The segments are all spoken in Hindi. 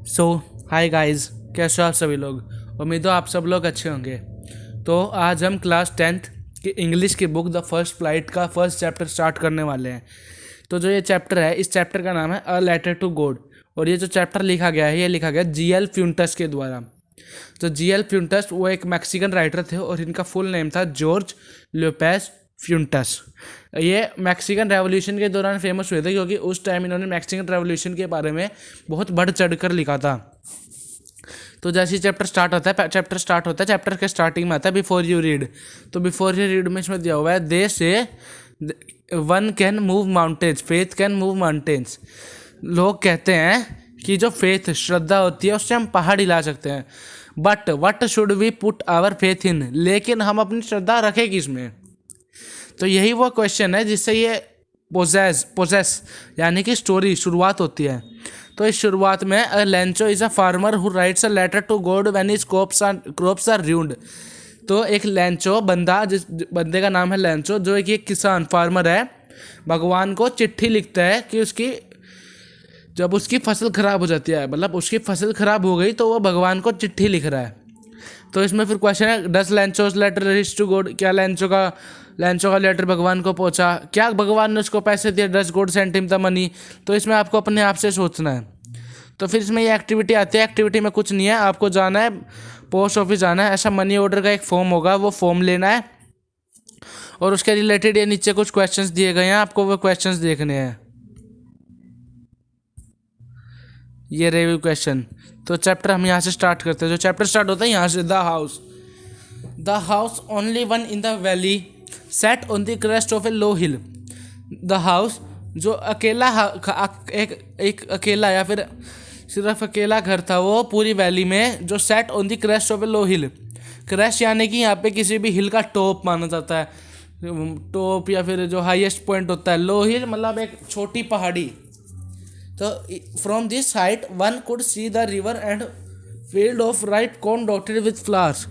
सो हाय गाइस, कैसे हो आप सभी लोग। उम्मीद हो आप सब लोग अच्छे होंगे। तो आज हम क्लास 10th की इंग्लिश की बुक द फर्स्ट फ्लाइट का फर्स्ट चैप्टर स्टार्ट करने वाले हैं। तो जो ये चैप्टर है, इस चैप्टर का नाम है अ लेटर टू गॉड। और ये जो चैप्टर लिखा गया है, ये लिखा गया जीएल फ्यूंटस के द्वारा। तो जीएल फ्यूंटस वो एक मैक्सिकन राइटर थे और इनका फुल नेम था जॉर्ज लोपेज फ्यूंटस। ये मैक्सिकन रेवोल्यूशन के दौरान फेमस हुए थे क्योंकि उस टाइम इन्होंने मैक्सिकन रेवोल्यूशन के बारे में बहुत बढ़ चढ़ कर लिखा था। तो जैसे ही चैप्टर स्टार्ट होता है, चैप्टर के स्टार्टिंग में आता है बिफोर यू रीड। तो बिफोर यू रीड में इसमें दिया हुआ है दे से one can move mountains, faith can move mountains. लोग कहते हैं कि जो फेथ श्रद्धा होती है उससे हम पहाड़ हिला सकते हैं। But what should we put our faith in, लेकिन हम अपनी श्रद्धा रखें किस में। तो यही वो क्वेश्चन है जिससे ये पोजेस यानी कि स्टोरी शुरुआत होती है। तो इस शुरुआत में Lencho is a farmer who writes a letter to God when his crops are ruined। तो एक लेंचो बंदा, जिस बंदे का नाम है लेंचो, जो एक किसान फार्मर है, भगवान को चिट्ठी लिखता है कि उसकी जब उसकी फसल खराब हो जाती है, मतलब उसकी फसल खराब हो गई, तो वो भगवान को चिट्ठी लिख रहा है। तो इसमें फिर क्वेश्चन है does Lencho's letter reach to God, क्या लेंचो का लेटर भगवान को पहुंचा, क्या भगवान ने उसको पैसे दिए, does God sent him the money. तो इसमें आपको अपने आप से सोचना है। तो फिर इसमें ये एक्टिविटी आती है। एक्टिविटी में कुछ नहीं है, आपको जाना है पोस्ट ऑफिस जाना है, ऐसा मनी ऑर्डर का एक फॉर्म होगा, वो फॉर्म लेना है और उसके रिलेटेड ये नीचे कुछ क्वेश्चंस दिए गए हैं, आपको वो क्वेश्चंस देखने हैं। ये रिव्यू क्वेश्चन। तो चैप्टर हम यहाँ से स्टार्ट करते हैं। जो चैप्टर स्टार्ट होता है यहाँ से, the house only one in the valley set on the crest of A low hill. The house जो अकेला एक अकेला या फिर सिर्फ अकेला घर था वो पूरी वैली में, जो set on the crest of A low hill. Crest यानी कि यहाँ पे किसी भी हिल का टॉप माना जाता है, टॉप या फिर जो हाईएस्ट पॉइंट होता है। लो हिल मतलब एक छोटी पहाड़ी। तो from this height one could see the river and field of right corn dotted with flowers.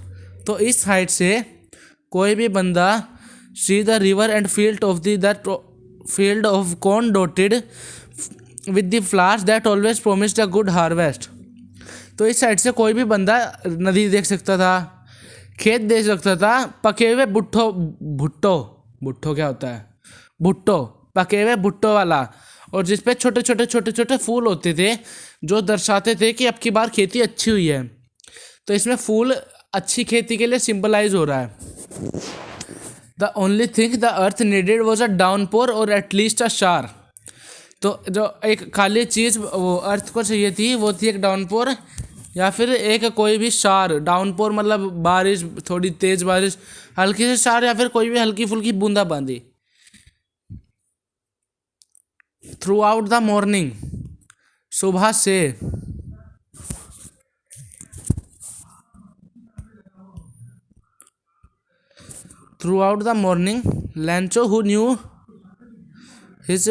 तो इस हाइट से कोई भी बंदा see the river and field of corn dotted with the flowers that always promised a good harvest. तो इस साइड से कोई भी बंदा नदी देख सकता था, खेत देख सकता था, पके हुए भुट्टो क्या होता है, भुट्टो, पके हुए भुट्टो वाला, और जिसपे छोटे छोटे फूल होते थे जो दर्शाते थे कि अब की बार खेती अच्छी हुई है। तो इसमें फूल अच्छी खेती के लिए सिंबलाइज हो रहा है। The only thing the earth needed was a downpour और एटलीस्ट अ शार। तो जो एक खाली चीज़ वो अर्थ को चाहिए थी वो थी एक डाउनपोर या फिर एक कोई भी शार। डाउनपोर मतलब बारिश, थोड़ी तेज बारिश, हल्की सी शार या फिर कोई भी हल्की फुल्की बूंदाबांदी। थ्रू आउट द मॉर्निंग, सुबह से, through out the morning Lencho who knew his,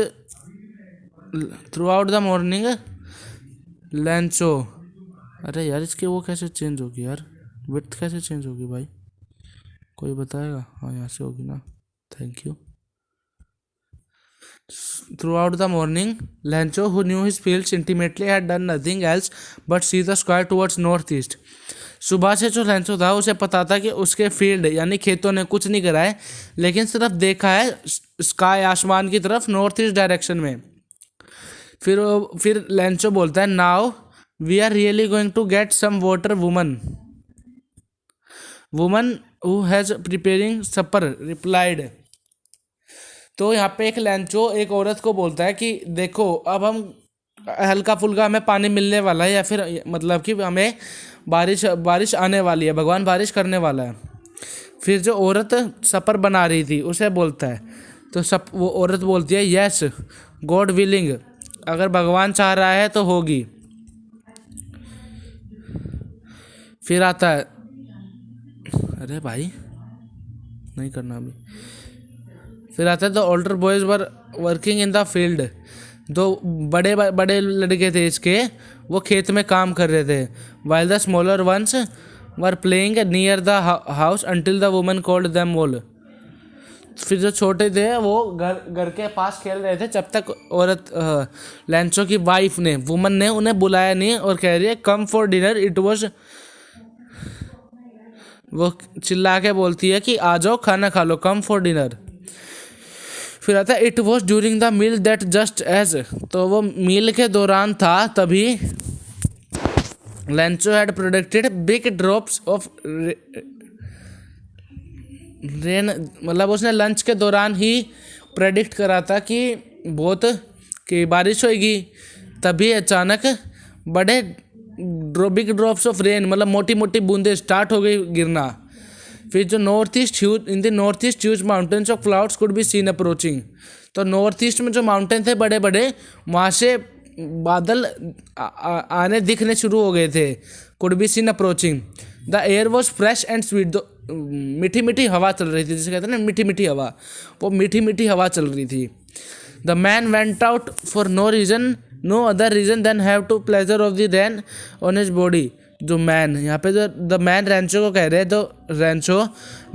through out the morning Lencho, अरे यार इसके वो कैसे चेंज होगी यार, विड्थ कैसे चेंज होगी भाई, कोई बताएगा। हाँ यहाँ से होगी ना, thank you. Throughout the morning, Lancho, who knew his fields intimately, had done nothing else but see the sky towards northeast. सुबह से जो लेंचो था उसे पता था कि उसके फील्ड यानी खेतों ने कुछ नहीं करा है, लेकिन सिर्फ देखा है स्काई, आसमान की तरफ, नॉर्थ ईस्ट डायरेक्शन में। फिर लेंचो बोलता है now we are really going to get some water woman who has preparing supper replied. तो यहाँ पे एक लेंचो एक औरत को बोलता है कि देखो अब हम हल्का फुल्का हमें पानी मिलने वाला है, या फिर मतलब कि हमें बारिश आने वाली है, भगवान बारिश करने वाला है। फिर जो औरत सपर बना रही थी उसे बोलता है, तो वो औरत बोलती है यस गॉड विलिंग, अगर भगवान चाह रहा है तो होगी। फिर आता है, अरे भाई नहीं करना अभी। फिर आता है the older boys were working in the field. दो बड़े लड़के थे इसके, वो खेत में काम कर रहे थे। While the smaller ones were playing near the house until the woman called them all. फिर जो छोटे थे वो घर घर के पास खेल रहे थे, जब तक औरत लैंचो की वाइफ ने, वुमन ने उन्हें बुलाया नहीं और कह रही है come for dinner. It was, वो चिल्ला के बोलती है कि आ जाओ खाना खा लो, कम फॉर डिनर। फिर आता है it was during the meal that just as, तो वो मील के दौरान था तभी Lencho had predicted big drops of rain, मतलब उसने लंच के दौरान ही प्रेडिक्ट करा था कि बहुत कि बारिश होगी। तभी अचानक बड़े बिग ड्रॉप्स ऑफ रेन, मतलब मोटी मोटी बूंदें स्टार्ट हो गई गिरना। फिर जो north east in the north east huge mountains of clouds could be seen approaching, तो नॉर्थ ईस्ट में जो माउंटेन थे बड़े बड़े, वहाँ से बादल आने दिखने शुरू हो गए थे। Could be seen approaching. The air was fresh and sweet, मीठी मीठी हवा चल रही थी, जिसे कहते हैं ना मीठी मीठी हवा, वो मीठी मीठी हवा चल रही थी। The man went out for no reason, no other reason than have to pleasure of the rain on his body. जो मैन यहाँ पे जो द मैन रेंचो को कह रहे हैं, तो Lencho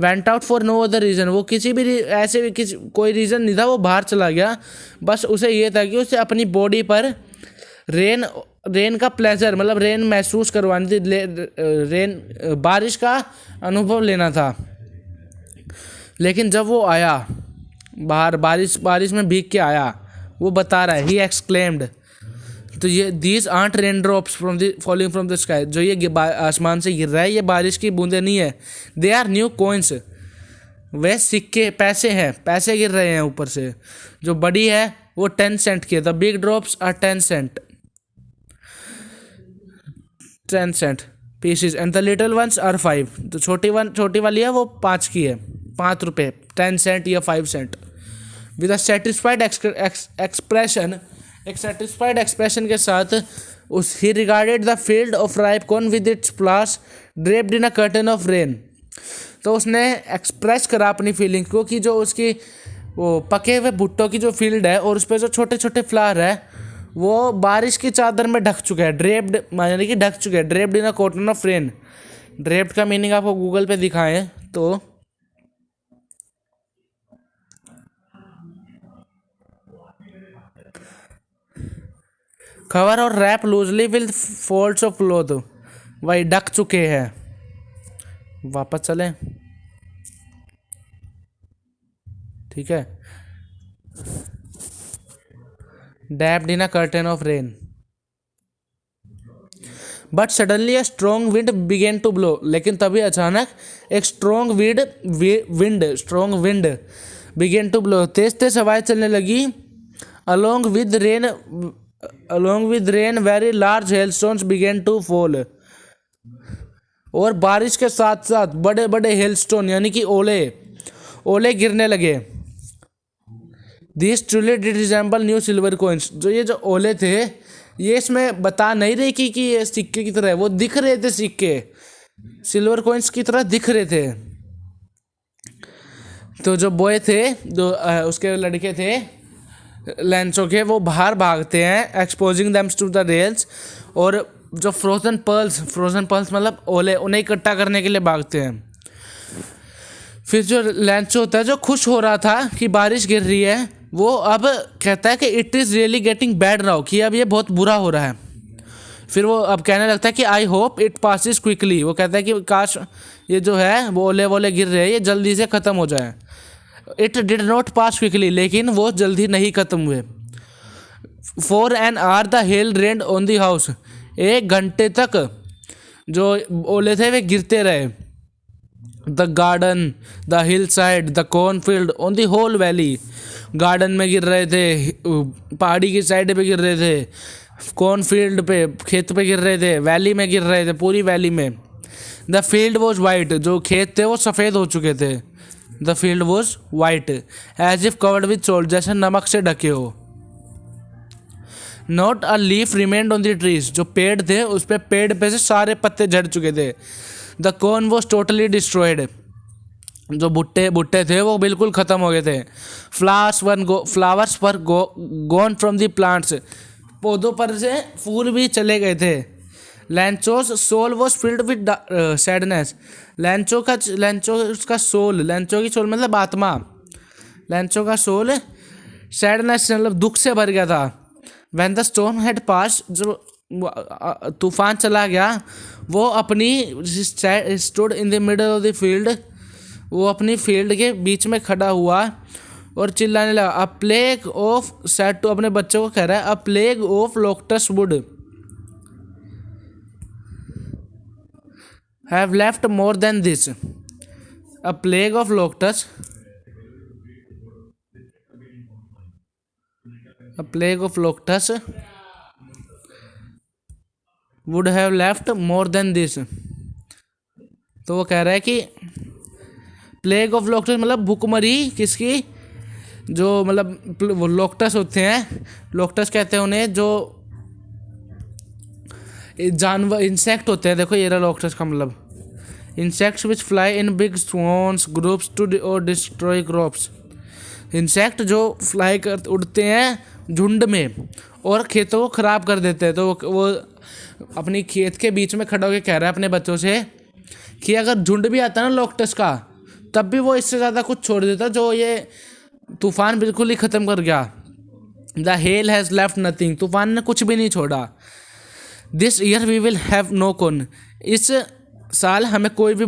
went out for no other reason, वो किसी भी ऐसे भी किसी कोई रीज़न नहीं था, वो बाहर चला गया। बस उसे ये था कि उसे अपनी बॉडी पर रेन का प्लेजर, मतलब रेन महसूस करवानी थी, रेन बारिश का अनुभव लेना था। लेकिन जब वो आया बाहर, बारिश में भीग के आया, वो बता रहा है ही एक्सक्लेम्ड, तो ये these art rain drops from the falling from the sky, जो ये आसमान से गिर रहा है ये बारिश की बूंदें नहीं है, दे आर न्यू कॉइन्स, वे सिक्के पैसे हैं, पैसे गिर रहे हैं ऊपर से। जो बड़ी है वो 10 सेंट की है, the big drops are 10 cent, 10 cent pieces and the little ones are 5, तो छोटी वाली है वो 5 की है, 5 रुपये, 10 सेंट या 5 cent. With a satisfied expression, एक सेटिस्फाइड एक्सप्रेशन के साथ उस ही regarded the field of ripe corn with its flowers draped in a curtain of rain, तो उसने एक्सप्रेस करा अपनी फीलिंग को कि जो उसकी वो पके हुए भुट्टो की जो फील्ड है और उस पर जो छोटे छोटे फ्लावर है वो बारिश की चादर में ढक चुके हैं, ड्रेप्ड यानी कि ढक चुके हैं, draped in a cotton of rain. Draped का मीनिंग आपको गूगल पे दिखाएं तो कवर और wrap loosely with folds of cloth, वही ढक चुके हैं। वापस चलें, ठीक है, draped in a curtain of rain but suddenly a strong wind began to blow, लेकिन तभी अचानक एक strong wind began to blow, तेज तेज हवाएं चलने लगी। Along with rain very large hailstones began to fall, और बारिश के साथ साथ बड़े बड़े हेलस्टोन यानी कि ओले गिरने लगे। This truly did resemble new silver coins, जो ओले थे ये इसमें बता नहीं रही कि ये सिक्के की तरह है, वो दिख रहे थे, सिक्के सिल्वर कॉइन्स की तरह दिख रहे थे। तो जो बॉय थे, जो उसके लड़के थे लैंचो के, वो बाहर भागते हैं एक्सपोजिंग देम्स टू द रेल्स, और जो फ्रोजन पर्ल्स मतलब ओले, उन्हें इकट्ठा करने के लिए भागते हैं। फिर जो लैंचो होता है, जो खुश हो रहा था कि बारिश गिर रही है, वो अब कहता है कि it is really getting bad now, कि अब ये बहुत बुरा हो रहा है। फिर वो अब कहने लगता है कि I hope it passes quickly, वो कहता है कि काश ये जो है वो ओले गिर रहे हैं ये जल्दी से ख़त्म हो जाए। It did not pass quickly, लेकिन वो जल्दी नहीं ख़त्म हुए। For an hour the hail rained on the house, 1 घंटे तक जो ओले थे वे गिरते रहे। The garden, the hill side, the cornfield, on the whole valley, garden में गिर रहे थे, पहाड़ी की साइड पे गिर रहे थे, कॉर्नफील्ड पे, खेत पे गिर रहे थे, वैली में गिर रहे थे, पूरी वैली में। द फील्ड वॉज वाइट, जो खेत थे वो सफ़ेद हो चुके थे। The field was white as if covered with salt, जैसे नमक से ढके हो। Not a leaf remained on the trees, जो पेड़ थे उस पे पेड़ पे से सारे पत्ते झड़ चुके थे। The corn was totally destroyed, जो भुट्टे थे वो बिल्कुल ख़त्म हो गए थे। फ्लावर्स पर गॉन फ्रॉम द प्लांट्स, पौधों पर से फूल भी चले गए थे। Lencho's soul was filled with sadness, Lencho की सोल मतलब आत्मा, लैंचो का सोल सैडनेस मतलब दुख से भर गया था। व्हेन द स्टॉर्म हैड पास, जो तूफान चला गया, वो अपनी stood in the middle of the field, वो अपनी फील्ड के बीच में खड़ा हुआ और चिल्लाने लगा, a plague of, said to, अपने बच्चों को कह रहा है, a plague of locusts would have left more than this. A plague of locusts, a plague of locusts would have left more than this. तो वो कह रहा है कि प्लेग ऑफ लोक्टस मतलब भुखमरी किसकी, जो मतलब वो लोक्टस होते हैं, लोक्टस कहते हैं उन्हें, जो जानवर इंसेक्ट होते हैं। देखो ये रहा लोक्टस का मतलब, insects which fly in big swarms groups to और डिस्ट्रॉय क्रॉप्स। इंसेक्ट जो फ्लाई कर उड़ते हैं झुंड में और खेतों को ख़राब कर देते हैं। तो वो अपनी खेत के बीच में खड़ा होकर कह रहा है अपने बच्चों से कि अगर झुंड भी आता है ना लोक्टस का, तब भी वो इससे ज़्यादा कुछ छोड़ देता जो ये तूफान बिल्कुल ही ख़त्म कर गया। The hail has left nothing, तूफान ने कुछ भी नहीं छोड़ा। This year we will have no corn, इस साल हमें कोई भी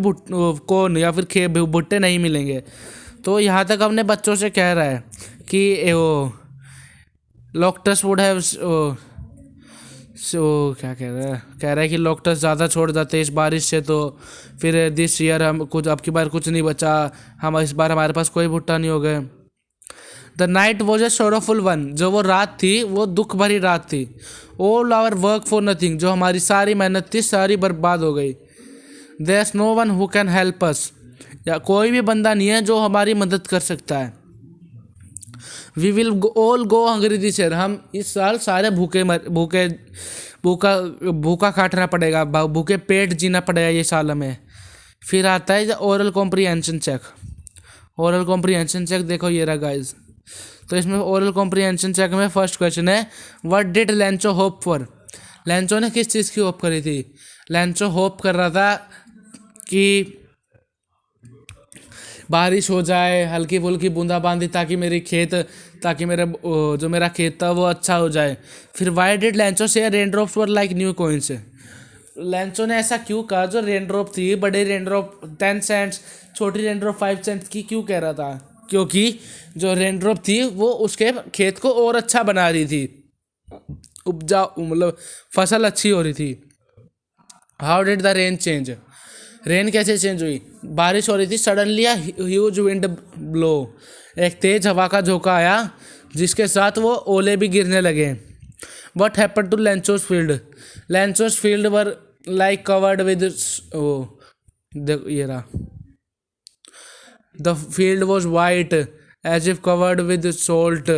कॉर्न या फिर भुट्टे नहीं मिलेंगे। तो यहाँ तक अपने बच्चों से कह रहा है कि वो लोक्टस वुड हैव, क्या कह रहा है कि लोक्टस ज़्यादा छोड़ जाते इस बारिश से, तो फिर दिस ईयर हम कुछ, अब की बार कुछ नहीं बचा, हम इस बार हमारे पास कोई भुट्टा नहीं हो गए। The night was a sorrowful one, जो वो रात थी वो दुख भरी रात थी। All our work for nothing, जो हमारी सारी मेहनत थी सारी बर्बाद हो गई। There is no one who can help us, या कोई भी बंदा नहीं है जो हमारी मदद कर सकता है। We will all go hungry this year, हम इस साल सारे भूखा काटना पड़ेगा, भूखे पेट जीना पड़ेगा ये साल हमें। फिर आता है oral comprehension check. Oral comprehension check देखो ये रहा गाइज। तो इसमें ओरल कॉम्प्रीहेंशन चेक में फर्स्ट क्वेश्चन है, what did Lencho hope for. Lencho ने किस चीज़ की होप करी थी। लैंचो होप कर रहा था कि बारिश हो जाए, हल्की फुल्की बूंदाबांदी, ताकि मेरा खेत था वो अच्छा हो जाए। फिर वाई डिड लैंचो से rain drops were like new coins. लैंचो ने ऐसा क्यों कहा, जो रेन ड्रॉप थी, बड़े रेन ड्रॉप 10 सेंट्स, छोटी रेन ड्रॉप 5 सेंट्स की क्यों कह रहा था, क्योंकि जो रेन ड्रॉप थी वो उसके खेत को और अच्छा बना रही थी, उपजा मतलब फसल अच्छी हो रही थी। How did the rain change, rain कैसे चेंज हुई। बारिश हो रही थी, सडनली ह्यूज विंड ब्लो, एक तेज हवा का झोंका आया जिसके साथ वो ओले भी गिरने लगे। What happened to Lencho's field, Lencho's field were like covered with, ये रहा, the field was white as if covered with salt,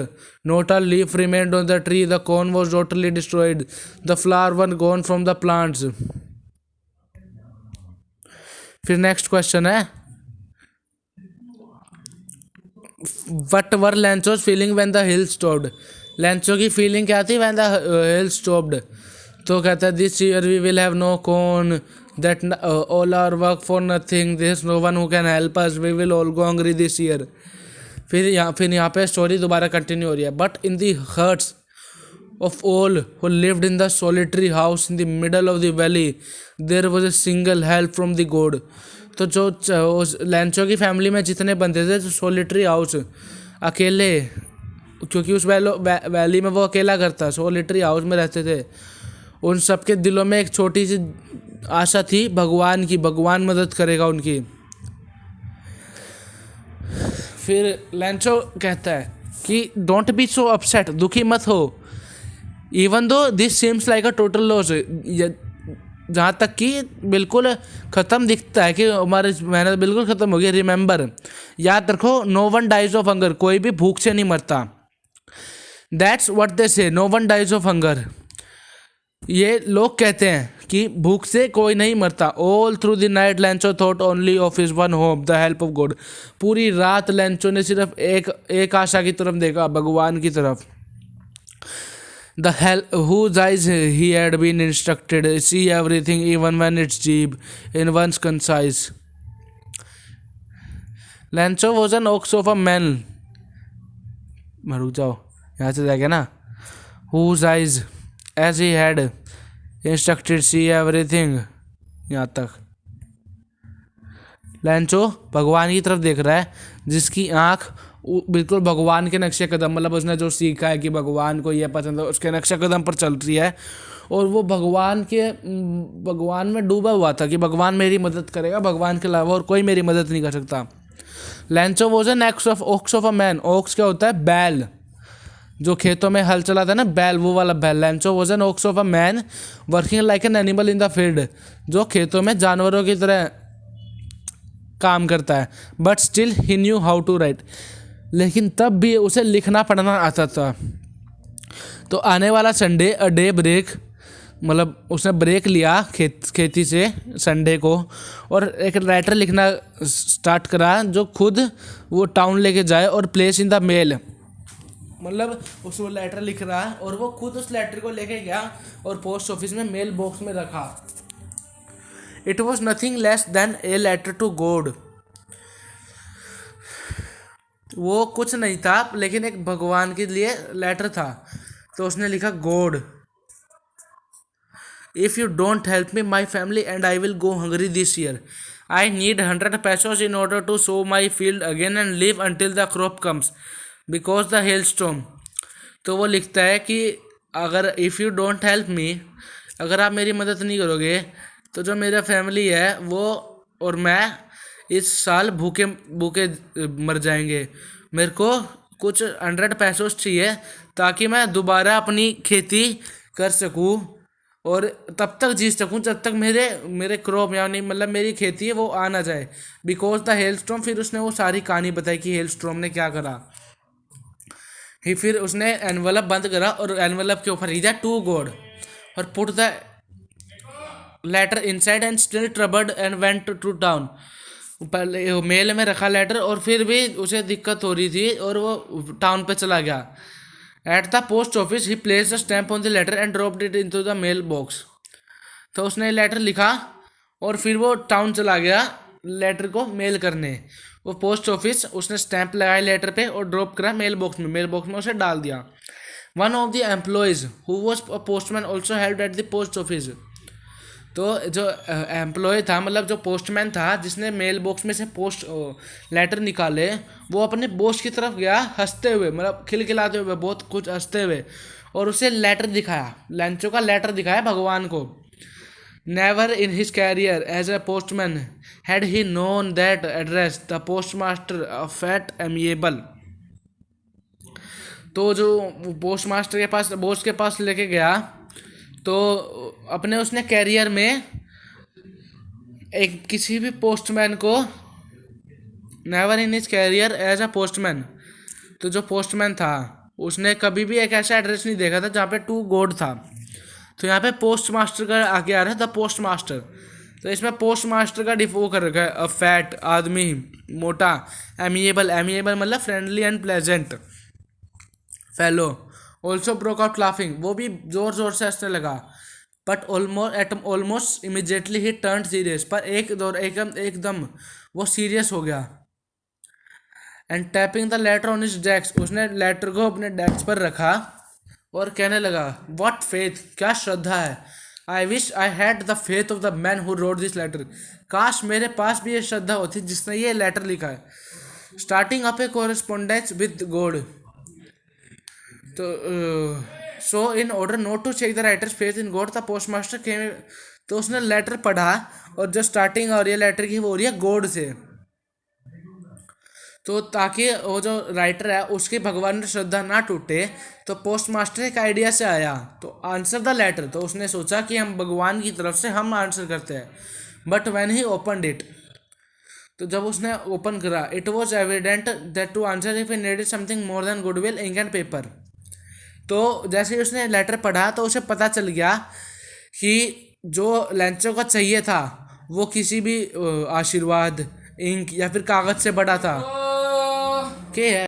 not a leaf remained on the tree, the corn was totally destroyed, the flower was gone from the plants। फिर नेक्स्ट क्वेश्चन है, what were Lencho's feeling when the hail stopped. Lencho की फीलिंग क्या थी व्हेन द हिल स्टॉप्ड। तो कहता है this year we will have no corn, that all our work for nothing, there is no one who can help us, we will all go hungry this year. फिर यहाँ पे स्टोरी दोबारा कंटिन्यू हो रही है। But in the hearts of all who lived in the solitary house in the middle of the valley there was a single help from the god. तो जो लैंचो की फैमिली में जितने बंदे थे, जो सोलिटरी हाउस, अकेले, क्योंकि उस वैली में वो अकेला करता, सोलिटरी हाउस में रहते थे, उन सबके दिलों में एक छोटी सी आशा थी भगवान की, भगवान मदद करेगा उनकी। फिर लैंचो कहता है कि डोंट बी सो अपसेट, दुखी मत हो, even though this seems like a total loss, जहाँ तक कि बिल्कुल ख़त्म दिखता है कि हमारी मेहनत बिल्कुल ख़त्म हो गई। रिमेंबर, याद रखो, no one dies of hunger, कोई भी भूख से नहीं मरता। That's what they say, no one dies of hunger, ये लोग कहते हैं कि भूख से कोई नहीं मरता। All through the night लैंचो thought only of his one hope, the help of God. पूरी रात लैंचो ने सिर्फ एक आशा की तरफ देखा, भगवान की तरफ। The help whose eyes he had been instructed see everything even when it's deep in one's concise. Lancho was an ox of a man रुक जाओ, यहाँ से जाएगा ना। Whose eyes as he had instructed see everything, यहाँ तक। लैंचो भगवान की तरफ देख रहा है, जिसकी आँख बिल्कुल भगवान के नक्शे कदम, मतलब उसने जो सीखा है कि भगवान को ये पसंद है, उसके नक्शे कदम पर चल रही है। और वो भगवान में डूबा हुआ था कि भगवान मेरी मदद करेगा, भगवान के अलावा और कोई मेरी मदद नहीं कर सकता। Lencho was an ox of a man. Ox क्या होता है? बैल, जो खेतों में हल चलाता है ना, बैल, वो वाला बैल। Lencho was an ox of a man working like an animal in the field, जो खेतों में जानवरों की तरह काम करता है। But still he knew how to write, लेकिन तब भी उसे लिखना पढ़ना आता था। तो आने वाला संडे अ डे ब्रेक, मतलब उसने ब्रेक लिया खेती से संडे को, और एक लेटर लिखना स्टार्ट करा जो खुद वो टाउन लेके जाए और प्लेस इन द मेल, मतलब उस वो लेटर लिख रहा है और वो खुद उस लेटर को लेके गया और पोस्ट ऑफिस में मेल बॉक्स में रखा। It was nothing less than a letter to God. वो कुछ नहीं था लेकिन एक भगवान के लिए लेटर था। तो उसने लिखा, God if you don't help me my family and I will go hungry this year. I need 100 pesos in order to sow my field again and live until the crop comes because the hail storm. तो वो लिखता है कि अगर if you don't help me, अगर आप मेरी मदद नहीं करोगे तो जो मेरा फैमिली है वो और मैं इस साल भूखे भूखे मर जाएंगे। मेरे को कुछ 100 pesos चाहिए ताकि मैं दोबारा अपनी खेती कर सकूं और तब तक जी सकूं जब तक मेरे क्रॉप, यानी मतलब मेरी खेती है, वो आ ना जाए। बिकॉज द हेल स्टॉर्म, फिर उसने वो सारी कहानी बताई कि हेल स्टॉर्म ने क्या करा। फिर उसने एनवलप बंद करा और एनवलप के ऊपर लिखा टू गॉड और put the letter inside and still troubled and went to town. पहले मेल में रखा लेटर और फिर भी उसे दिक्कत हो रही थी और वो टाउन पे चला गया। At the post office he place the stamp on the letter and dropped it into the mail box. तो उसने लेटर लिखा और फिर वो टाउन चला गया लेटर को मेल करने। वो पोस्ट ऑफिस, उसने स्टैंप लगाया लेटर पे और ड्रॉप करा मेल बॉक्स में। मेल बॉक्स में उसे डाल दिया। One of the employees who was a postman also helped eight the post office. तो जो एम्प्लॉय था, मतलब जो पोस्टमैन था जिसने मेल बॉक्स में से पोस्ट लेटर निकाले, वो अपने बॉस की तरफ गया हंसते हुए, मतलब खिलखिलाते हुए, बहुत कुछ हंसते हुए, और उसे लेटर दिखाया। लैंचो का लेटर दिखाया भगवान को। Never in his career as a postman had he known that address, the postmaster of fat amiable। तो जो पोस्ट मास्टर के पास, बॉस के पास लेके गया, तो अपने उसने कैरियर में एक किसी भी पोस्टमैन को, never in his career as a postman, तो जो पोस्टमैन था उसने कभी भी एक ऐसा एड्रेस नहीं देखा था जहाँ पे टू गॉड था। तो यहाँ पे पोस्ट मास्टर का आगे आ रहा है द पोस्ट मास्टर। तो इसमें पोस्ट मास्टर का डिफो कर रखा है, अ फैट आदमी, मोटा, एमिएबल, एमिएबल मतलब friendly and pleasant fellow, also broke out laughing, वो भी जोर जोर से हंसने लगा। But almost immediately he turn serious, पर एकदम वो सीरियस हो गया। And tapping the later on his desk, उसने लेटर को अपने डेस्क पर रखा और कहने लगा, व्हाट फेथ, क्या श्रद्धा है। I wish I had the faith of the man who wrote this letter, काश मेरे पास भी ये श्रद्धा होती जिसने ये लेटर लिखा है। Starting up a correspondence with God, तो so in order not to check the writer's faith in God the post master came. तो उसने लेटर पढ़ा और जो स्टार्टिंग और ये लेटर की वो हो रही है गॉड से, तो ताकि वो जो राइटर है उसकी भगवान में श्रद्धा ना टूटे, तो पोस्ट मास्टर एक आइडिया से आया, तो आंसर द लेटर। तो उसने सोचा कि हम भगवान की तरफ से हम आंसर करते हैं। But when he opened it, तो जब उसने ओपन करा, it was evident that to answer it he needed something more than goodwill ink and paper. तो जैसे ही उसने लेटर पढ़ा तो उसे पता चल गया कि जो लैंचो का चाहिए था वो किसी भी आशीर्वाद, इंक या फिर कागज से बड़ा था के है।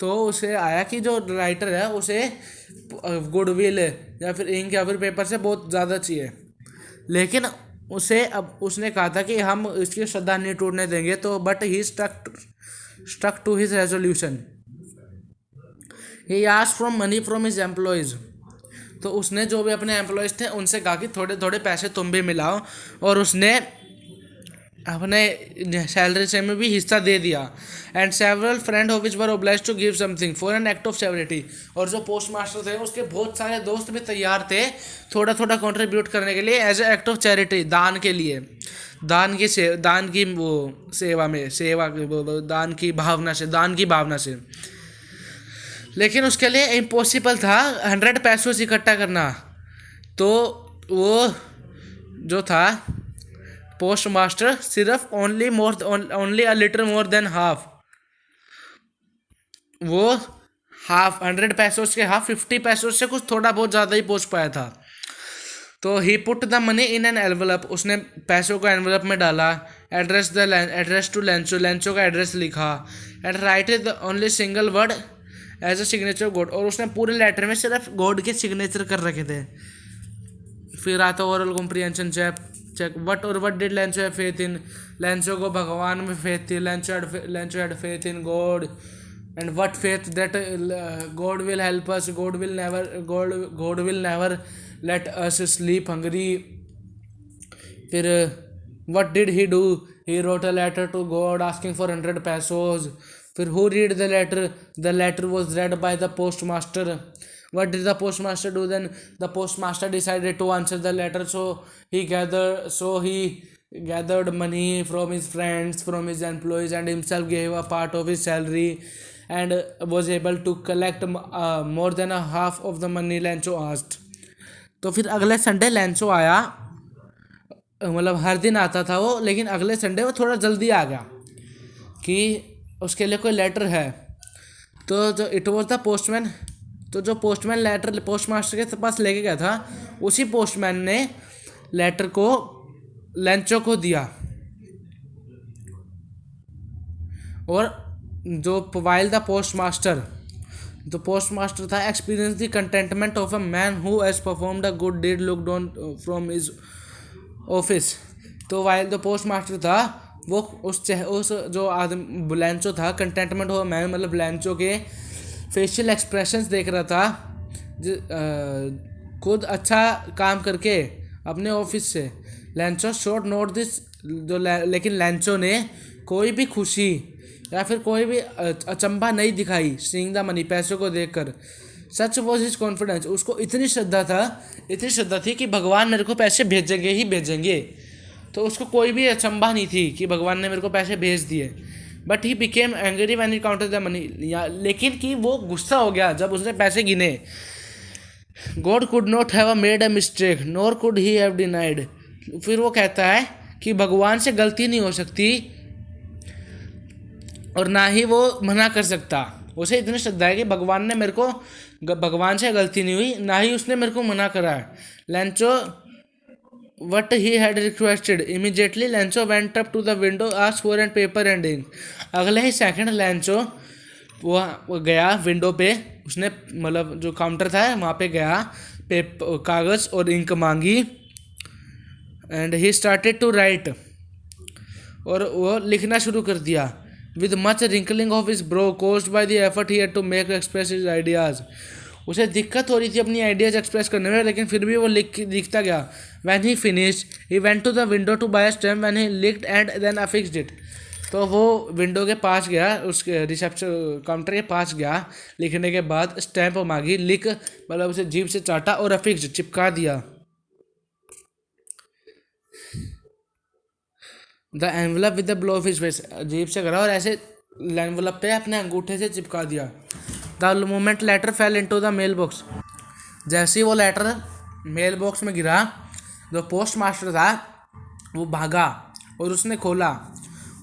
तो उसे आया कि जो राइटर है उसे गुडविल या फिर इंक या फिर पेपर से बहुत ज़्यादा चाहिए। लेकिन उसे अब उसने कहा था कि हम इसकी श्रद्धा नहीं टूटने देंगे, तो but he stuck to his resolution. He asked for money from his employees. तो उसने जो भी अपने एम्प्लॉयज़ थे उनसे कहा कि थोड़े थोड़े पैसे तुम भी मिलाओ, और उसने अपने सैलरी से में भी हिस्सा दे दिया। And several friend of which were obliged to give something for an act of charity. और जो पोस्ट मास्टर थे उसके बहुत सारे दोस्त भी तैयार थे थोड़ा थोड़ा कंट्रीब्यूट करने के लिए as a act of charity, दान के लिए, दान की वो सेवा में, दान की भावना से। लेकिन उसके लिए इम्पॉसिबल था 100 पैसों इकट्ठा करना। तो वो जो था पोस्ट मास्टर सिर्फ only a little more than half, वो हाफ 100 पैसों के हाफ 50 पैसों से कुछ थोड़ा बहुत ज़्यादा ही पहुंच पाया था। तो he put the money in an envelope, उसने पैसों को एनवेलप में डाला। एड्रेस टू लेंचो का एड्रेस लिखा। And write is the only single word as a signature God, और उसने पूरे लेटर में सिर्फ गॉड के सिग्नेचर कर रखे थे। फिर आता oral comprehension check what did Lencho have faith in, Lencho को भगवान में फेथ थी। Lencho had faith in God, and what faith that God will help us, God will never let us sleep hungry. फिर what did he do, he wrote a letter to God asking for 100 pesos. फिर who read the letter was read by the post master. What did the postmaster do then? The postmaster decided to answer the letter, so he gathered money from his friends, from his employees, and himself gave a part of his salary, and was able to collect more than a half of the money Lencho asked. तो फिर अगले संडे लेंचो आया, मतलब हर दिन आता था वो, लेकिन अगले संडे वो थोड़ा जल्दी आ गया कि उसके लिए कोई लेटर है। तो जो इट वॉज द पोस्टमैन, तो जो पोस्टमैन लेटर पोस्ट मास्टर के पास लेके गया था, उसी पोस्टमैन ने लेटर को लेंचो को दिया। और जो वाइल द पोस्ट मास्टर था experience the contentment of a man who has performed a good deed looked on from his office. तो वाइल द पोस्ट मास्टर था, वो उस जो आदमी लेंचो था, कंटेंटमेंट ऑफ अ मैन मतलब लेंचो के फेशियल एक्सप्रेशंस देख रहा था, खुद अच्छा काम करके अपने ऑफिस से। लेंचो शोड नोट दिस, लेकिन लेंचो ने कोई भी खुशी या फिर कोई भी अचंभा नहीं दिखाई सीइंग द मनी, पैसों को देखकर। सच वॉज हिज कॉन्फिडेंस, उसको इतनी श्रद्धा थी कि भगवान मेरे को पैसे भेजेंगे ही भेजेंगे। तो उसको कोई भी अचंभा नहीं थी कि भगवान ने मेरे को पैसे भेज दिए। But he became angry when he counted the money, लेकिन कि वो गुस्सा हो गया जब उसने पैसे गिने। God could not have made a mistake nor could he have denied. फिर वो कहता है कि भगवान से गलती नहीं हो सकती और ना ही वो मना कर सकता। उसे इतनी श्रद्धा है कि भगवान से गलती नहीं हुई, ना ही उसने मेरे को मना करा है। Lencho what he had requested. Immediately Lencho went up to the window, asked for a paper and ink. अगले ही सेकंड लेंचो वो गया विंडो पे, उसने मतलब जो काउंटर था वहाँ पे गया, कागज़ और इंक मांगी। And he started to write, और वो लिखना शुरू कर दिया। With much wrinkling of his brow caused by the effort he had to make express his ideas. उसे दिक्कत हो रही थी अपनी आइडियाज़ एक्सप्रेस करने में, लेकिन फिर भी वो लिखता गया। When he finished he went to the window to buy a stamp, when he licked and then affixed it. तो वो विंडो के पास गया, उसके रिसेप्शन काउंटर के पास गया, लिखने के बाद स्टैम्प मांगी, लिख मतलब उसे जीभ से चाटा और अफिक्स्ड चिपका दिया। The envelope with the blow of his face, जीभ से करा और ऐसे एनवलप पे अपने अंगूठे से चिपका दिया। The moment letter fell into the mail box, जैसे ही वो लेटर मेल बॉक्स में गिरा, जो पोस्ट मास्टर था वो भागा और उसने खोला।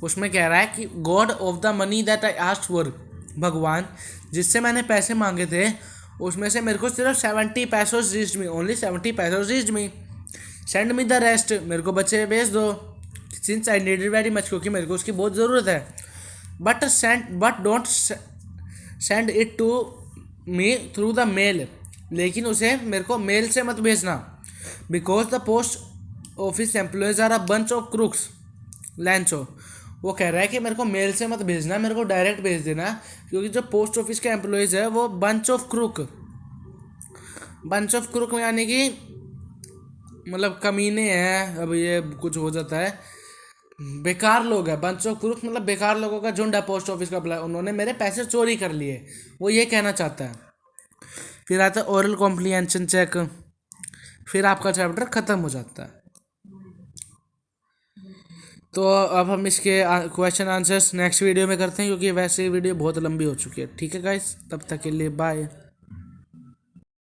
उसमें कह रहा है कि God of the money that I asked for, भगवान जिससे मैंने पैसे मांगे थे उसमें से मेरे को सिर्फ 70 pesos reached me, only 70 pesos reached me, send me the rest, मेरे को बचे भेज दो, since I need it very much, क्योंकि मेरे को उसकी बहुत ज़रूरत है। But don't send it to me through the mail, लेकिन उसे मेरे को मेल से मत भेजना। Because the post office employees are a bunch of crooks, Lencho, वो कह रहा है कि मेरे को मेल से मत भेजना, मेरे को डायरेक्ट भेज देना, क्योंकि जो पोस्ट ऑफिस के एम्प्लॉयज़ है वो बंच ऑफ क्रूक यानी कि मतलब कमीने हैं। अब ये कुछ हो जाता है, बेकार लोग हैं। बंच ऑफ क्रूक मतलब बेकार लोगों का झुंड है पोस्ट ऑफिस का। उन्होंने मेरे पैसे चोरी कर लिए, वो ये कहना चाहता है। फिर आता है ओरल कॉम्प्रीहेंशन चेक, फिर आपका चैप्टर ख़त्म हो जाता है। तो अब हम इसके क्वेश्चन आंसर्स नेक्स्ट वीडियो में करते हैं, क्योंकि वैसे ही वीडियो बहुत लंबी हो चुकी है। ठीक है गाइस, तब तक के लिए बाय।